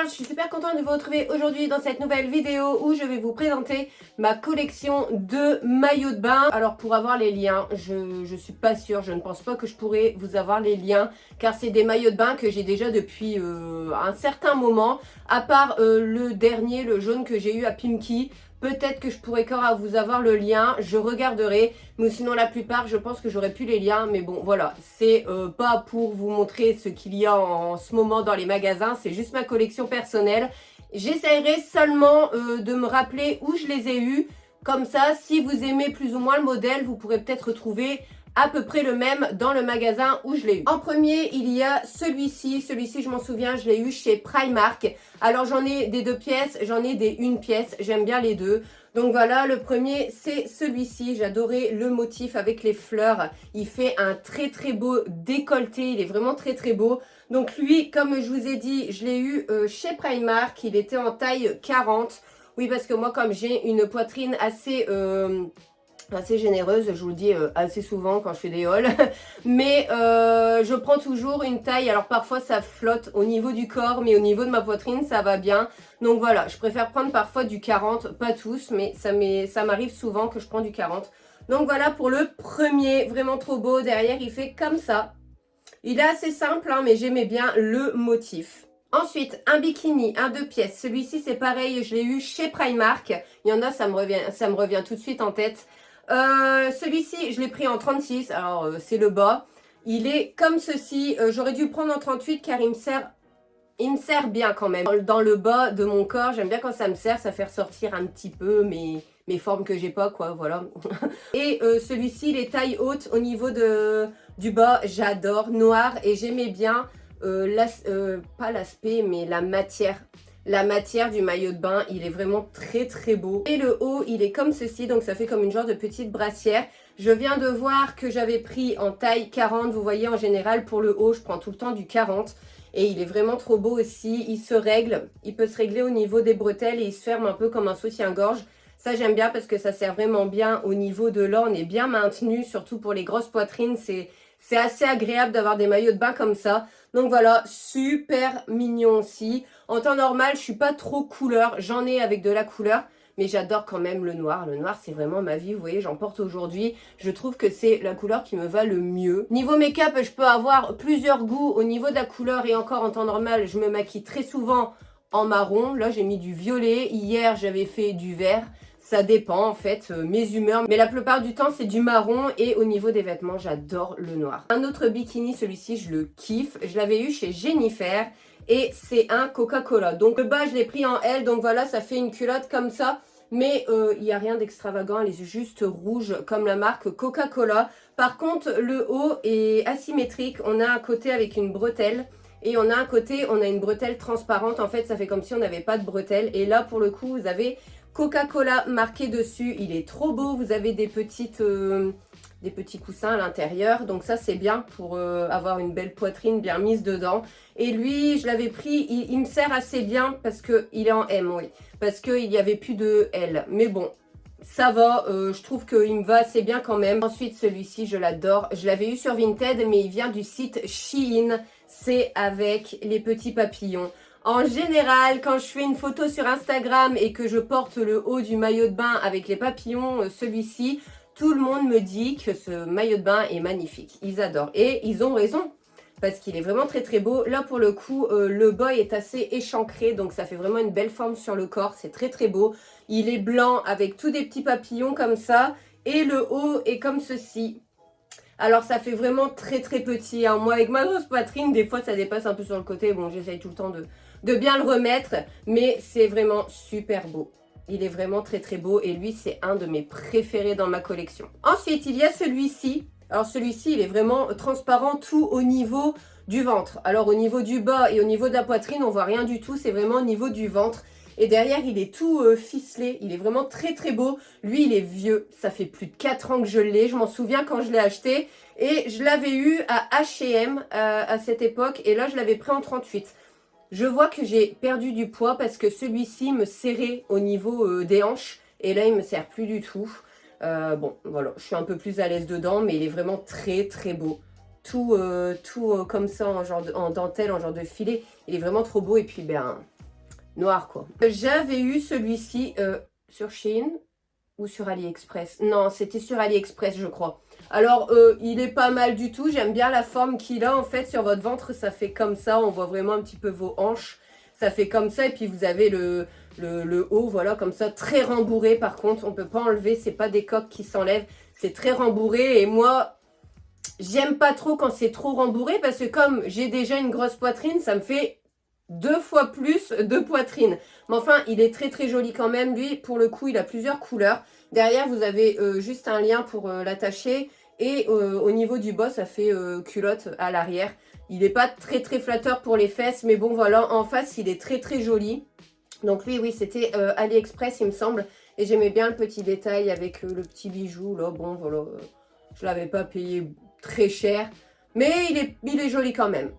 girls, je suis super contente de vous retrouver aujourd'hui dans cette nouvelle vidéo où je vais vous présenter ma collection de maillots de bain. Alors pour avoir les liens, je suis pas sûre, je ne pense pas que je pourrais vous avoir les liens car c'est des maillots de bain que j'ai déjà depuis un certain moment, à part le dernier, le jaune que j'ai eu à Pimki. Peut-être que je pourrais encore vous avoir le lien, je regarderai, mais sinon la plupart je pense que j'aurais pu les liens, mais bon voilà, c'est pas pour vous montrer ce qu'il y a en ce moment dans les magasins, c'est juste ma collection personnelle. J'essaierai seulement de me rappeler où je les ai eus, comme ça si vous aimez plus ou moins le modèle, vous pourrez peut-être retrouver à peu près le même dans le magasin où je l'ai eu. En premier, il y a celui-ci. Celui-ci, je m'en souviens, je l'ai eu chez Primark. Alors, j'en ai des 2 pièces, j'en ai des 1 pièce. J'aime bien les deux. Donc voilà, le premier, c'est celui-ci. J'adorais le motif avec les fleurs. Il fait un très très beau décolleté. Il est vraiment très très beau. Donc lui, comme je vous ai dit, je l'ai eu chez Primark. Il était en taille 40. Oui, parce que moi, comme j'ai une poitrine assez généreuse, je vous le dis assez souvent quand je fais des hauls, mais je prends toujours une taille, alors parfois ça flotte au niveau du corps, mais au niveau de ma poitrine ça va bien, donc voilà, je préfère prendre parfois du 40, pas tous, mais ça m'arrive souvent que je prends du 40, donc voilà pour le premier, vraiment trop beau. Derrière il fait comme ça, il est assez simple hein, mais j'aimais bien le motif. Ensuite, un bikini, un 2 pièces. Celui-ci, c'est pareil, je l'ai eu chez Primark. Il y en a, ça me revient tout de suite en tête. Celui-ci, je l'ai pris en 36. Alors, c'est le bas. Il est comme ceci. J'aurais dû le prendre en 38 car il me sert bien quand même. Dans le bas de mon corps, j'aime bien quand ça me sert. Ça fait ressortir un petit peu mes formes que j'ai pas, quoi. Voilà. Et celui-ci, les tailles hautes au niveau du bas, j'adore. Noir et j'aimais bien... pas l'aspect mais la matière du maillot de bain, il est vraiment très très beau. Et le haut, il est comme ceci, donc ça fait comme une genre de petite brassière. Je viens de voir que j'avais pris en taille 40, vous voyez en général pour le haut, je prends tout le temps du 40. Et il est vraiment trop beau aussi, il se règle, il peut se régler au niveau des bretelles et il se ferme un peu comme un soutien-gorge. Ça j'aime bien parce que ça sert vraiment bien au niveau de là, on est bien maintenu, surtout pour les grosses poitrines, c'est assez agréable d'avoir des maillots de bain comme ça. Donc voilà, super mignon aussi. En temps normal, je suis pas trop couleur. J'en ai avec de la couleur, mais j'adore quand même le noir. Le noir, c'est vraiment ma vie. Vous voyez, j'en porte aujourd'hui. Je trouve que c'est la couleur qui me va le mieux. Niveau make-up, je peux avoir plusieurs goûts au niveau de la couleur. Et encore en temps normal, je me maquille très souvent en marron. Là, j'ai mis du violet. Hier, j'avais fait du vert. Ça dépend en fait, mes humeurs, mais la plupart du temps c'est du marron et au niveau des vêtements j'adore le noir. Un autre bikini, celui-ci je le kiffe, je l'avais eu chez Jennifer et c'est un Coca-Cola. Donc le bas je l'ai pris en L, donc voilà ça fait une culotte comme ça, mais il n'y a rien d'extravagant, elle est juste rouge comme la marque Coca-Cola. Par contre le haut est asymétrique, on a un côté avec une bretelle. Et on a un côté, on a une bretelle transparente, en fait ça fait comme si on n'avait pas de bretelle. Et là pour le coup vous avez Coca-Cola marqué dessus, il est trop beau, vous avez des petits coussins à l'intérieur, donc ça c'est bien pour avoir une belle poitrine bien mise dedans. Et lui, je l'avais pris, il me sert assez bien parce qu'il est en M, oui, parce qu'il n'y avait plus de L, mais bon, ça va, je trouve qu'il me va assez bien quand même. Ensuite, celui-ci, je l'adore, je l'avais eu sur Vinted, mais il vient du site Shein, c'est avec les petits papillons. En général, quand je fais une photo sur Instagram et que je porte le haut du maillot de bain avec les papillons, celui-ci, tout le monde me dit que ce maillot de bain est magnifique. Ils adorent. Et ils ont raison, parce qu'il est vraiment très très beau. Là, pour le coup, le bas est assez échancré, donc ça fait vraiment une belle forme sur le corps. C'est très très beau. Il est blanc avec tous des petits papillons comme ça. Et le haut est comme ceci. Alors ça fait vraiment très très petit, hein. Moi avec ma grosse poitrine, des fois ça dépasse un peu sur le côté. Bon, j'essaye tout le temps de bien le remettre, mais c'est vraiment super beau. Il est vraiment très très beau et lui c'est un de mes préférés dans ma collection. Ensuite il y a celui-ci. Alors celui-ci il est vraiment transparent tout au niveau du ventre. Alors au niveau du bas et au niveau de la poitrine on voit rien du tout, c'est vraiment au niveau du ventre. Et derrière, il est tout ficelé. Il est vraiment très très beau. Lui, il est vieux. Ça fait plus de 4 ans que je l'ai. Je m'en souviens quand je l'ai acheté. Et je l'avais eu à H&M à cette époque. Et là, je l'avais pris en 38. Je vois que j'ai perdu du poids parce que celui-ci me serrait au niveau des hanches. Et là, il me sert plus du tout. Bon, voilà. Je suis un peu plus à l'aise dedans. Mais il est vraiment très très beau. Tout comme ça en dentelle, en genre de filet. Il est vraiment trop beau. Et puis, ben... noir quoi. J'avais eu celui-ci sur Shein ou sur AliExpress. Non, c'était sur AliExpress je crois. Alors il est pas mal du tout, j'aime bien la forme qu'il a en fait sur votre ventre, ça fait comme ça, on voit vraiment un petit peu vos hanches. Ça fait comme ça et puis vous avez le haut, voilà, comme ça, très rembourré par contre. On peut pas enlever, c'est pas des coques qui s'enlèvent. C'est très rembourré et moi, j'aime pas trop quand c'est trop rembourré parce que comme j'ai déjà une grosse poitrine, ça me fait 2 fois plus de poitrine. Mais enfin, il est très très joli quand même. Lui, pour le coup, il a plusieurs couleurs. Derrière, vous avez juste un lien pour l'attacher. Et au niveau du bas, ça fait culotte à l'arrière. Il n'est pas très très flatteur pour les fesses. Mais bon, voilà, en face, il est très très joli. Donc lui, oui, c'était AliExpress, il me semble. Et j'aimais bien le petit détail avec le petit bijou. Là, bon, voilà. Je ne l'avais pas payé très cher. Mais il est joli quand même.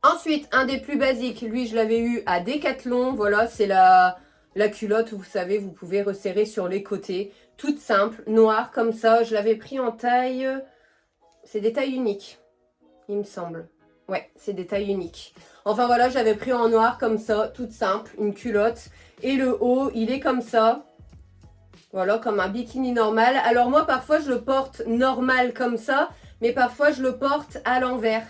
Ensuite, un des plus basiques, lui je l'avais eu à Decathlon, voilà, c'est la culotte où vous savez, vous pouvez resserrer sur les côtés, toute simple, noire comme ça, je l'avais pris en taille, c'est des tailles uniques, il me semble, ouais, c'est des tailles uniques. Enfin voilà, j'avais pris en noir comme ça, toute simple, une culotte, et le haut, il est comme ça, voilà, comme un bikini normal. Alors moi, parfois, je le porte normal comme ça, mais parfois, je le porte à l'envers.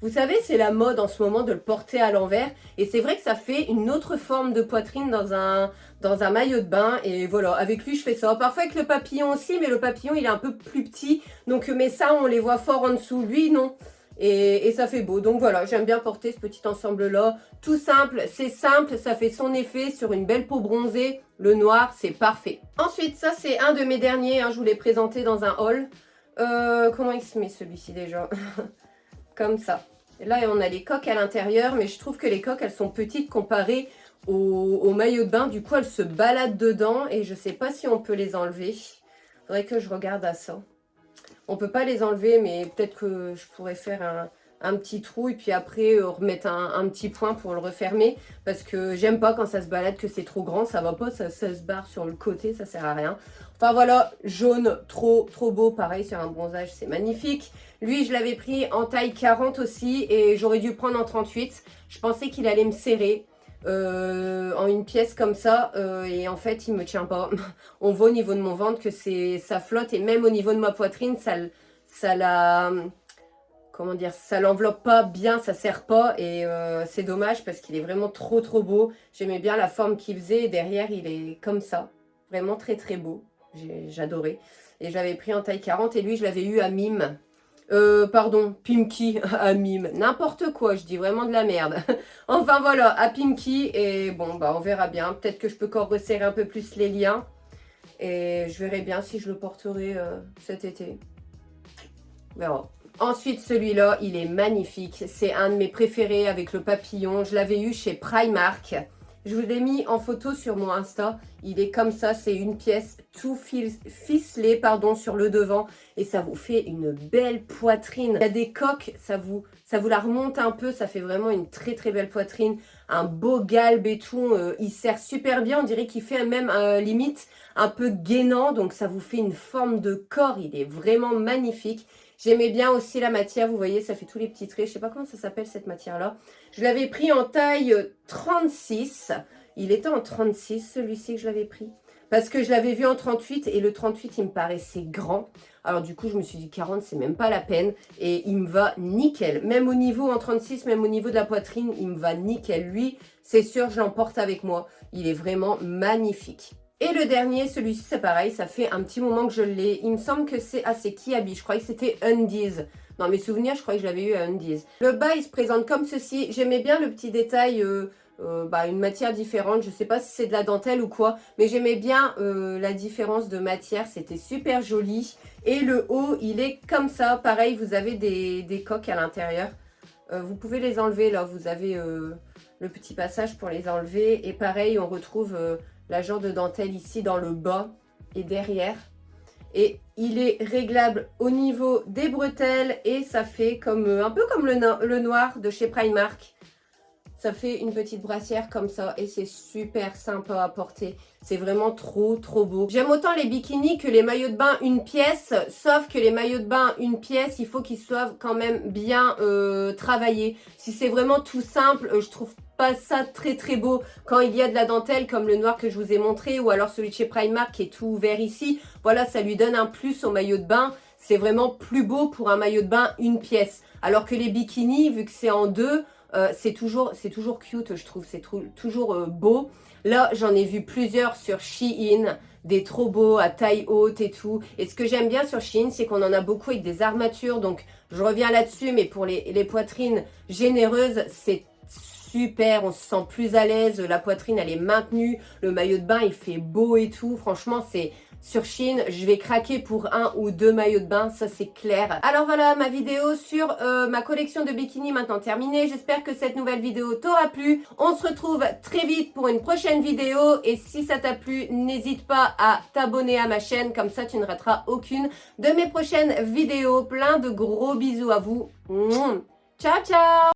Vous savez, c'est la mode en ce moment de le porter à l'envers. Et c'est vrai que ça fait une autre forme de poitrine dans un maillot de bain. Et voilà, avec lui, je fais ça. Parfois avec le papillon aussi, mais le papillon, il est un peu plus petit. Donc mes seins, on les voit fort en dessous. Lui, non. Et ça fait beau. Donc voilà, j'aime bien porter ce petit ensemble-là. Tout simple, c'est simple, ça fait son effet sur une belle peau bronzée. Le noir, c'est parfait. Ensuite, ça, c'est un de mes derniers. Hein, je vous l'ai présenté dans un haul. Comment il se met celui-ci déjà? Comme ça. Et là, on a les coques à l'intérieur, mais je trouve que les coques, elles sont petites comparées au maillot de bain. Du coup, elles se baladent dedans et je ne sais pas si on peut les enlever. Il faudrait que je regarde à ça. On ne peut pas les enlever, mais peut-être que je pourrais faire un petit trou et puis après remettre un petit point pour le refermer. Parce que j'aime pas quand ça se balade, que c'est trop grand. Ça va pas, ça se barre sur le côté, ça sert à rien. Enfin voilà, jaune, trop beau. Pareil, sur un bronzage, c'est magnifique. Lui, je l'avais pris en taille 40 aussi et j'aurais dû prendre en 38. Je pensais qu'il allait me serrer en une pièce comme ça et en fait, il me tient pas. On voit au niveau de mon ventre que ça flotte et même au niveau de ma poitrine, comment dire, ça l'enveloppe pas bien, ça serre pas et c'est dommage parce qu'il est vraiment trop beau. J'aimais bien la forme qu'il faisait et derrière, il est comme ça. Vraiment très beau. J'adorais. Et j'avais pris en taille 40 et lui, je l'avais eu à Mime. Pardon, Pimki à Mime. N'importe quoi, je dis vraiment de la merde. Enfin voilà, à Pimki. Et bon, bah on verra bien. Peut-être que je peux encore resserrer un peu plus les liens. Et je verrai bien si je le porterai cet été. On verra. Ensuite, celui-là, il est magnifique. C'est un de mes préférés avec le papillon. Je l'avais eu chez Primark. Je vous l'ai mis en photo sur mon Insta. Il est comme ça, c'est une pièce tout ficelée pardon, sur le devant. Et ça vous fait une belle poitrine. Il y a des coques, ça vous la remonte un peu. Ça fait vraiment une très belle poitrine. Un beau galbe et tout. Il sert super bien. On dirait qu'il fait même limite un peu gainant. Donc ça vous fait une forme de corps. Il est vraiment magnifique. J'aimais bien aussi la matière, vous voyez, ça fait tous les petits traits. Je sais pas comment ça s'appelle cette matière-là. Je l'avais pris en taille 36. Il était en 36, celui-ci que je l'avais pris. Parce que je l'avais vu en 38 et le 38, il me paraissait grand. Alors du coup, je me suis dit 40, c'est même pas la peine. Et il me va nickel. Même au niveau en 36, même au niveau de la poitrine, il me va nickel. Lui, c'est sûr, je l'emporte avec moi. Il est vraiment magnifique. Et le dernier, celui-ci, c'est pareil, ça fait un petit moment que je l'ai. Il me semble que c'est Kiabi, je croyais que c'était Undies. Dans mes souvenirs, je croyais que je l'avais eu à Undies. Le bas, il se présente comme ceci. J'aimais bien le petit détail, une matière différente. Je ne sais pas si c'est de la dentelle ou quoi, mais j'aimais bien la différence de matière. C'était super joli. Et le haut, il est comme ça. Pareil, vous avez des coques à l'intérieur. Vous pouvez les enlever, là. Vous avez le petit passage pour les enlever. Et pareil, on retrouve... la genre de dentelle ici dans le bas et derrière. Et il est réglable au niveau des bretelles et ça fait comme un peu comme le noir de chez Primark. Ça fait une petite brassière comme ça et c'est super sympa à porter. C'est vraiment trop beau. J'aime autant les bikinis que les maillots de bain une pièce, sauf que les maillots de bain une pièce, il faut qu'ils soient quand même bien travaillés. Si c'est vraiment tout simple, je trouve pas ça très beau quand il y a de la dentelle comme le noir que je vous ai montré ou alors celui de chez Primark qui est tout vert ici. Voilà, ça lui donne un plus au maillot de bain. C'est vraiment plus beau pour un maillot de bain une pièce. Alors que les bikinis, vu que c'est en deux, c'est toujours cute, je trouve. C'est toujours beau. Là, j'en ai vu plusieurs sur Shein, des trop beaux à taille haute et tout. Et ce que j'aime bien sur Shein, c'est qu'on en a beaucoup avec des armatures. Donc, je reviens là-dessus, mais pour les poitrines généreuses, c'est super. On se sent plus à l'aise. La poitrine, elle est maintenue. Le maillot de bain, il fait beau et tout. Franchement, c'est... Sur Shein, je vais craquer pour 1 ou 2 maillots de bain, ça c'est clair. Alors voilà, ma vidéo sur ma collection de bikinis maintenant terminée. J'espère que cette nouvelle vidéo t'aura plu. On se retrouve très vite pour une prochaine vidéo. Et si ça t'a plu, n'hésite pas à t'abonner à ma chaîne. Comme ça, tu ne rateras aucune de mes prochaines vidéos. Plein de gros bisous à vous. Ciao, ciao!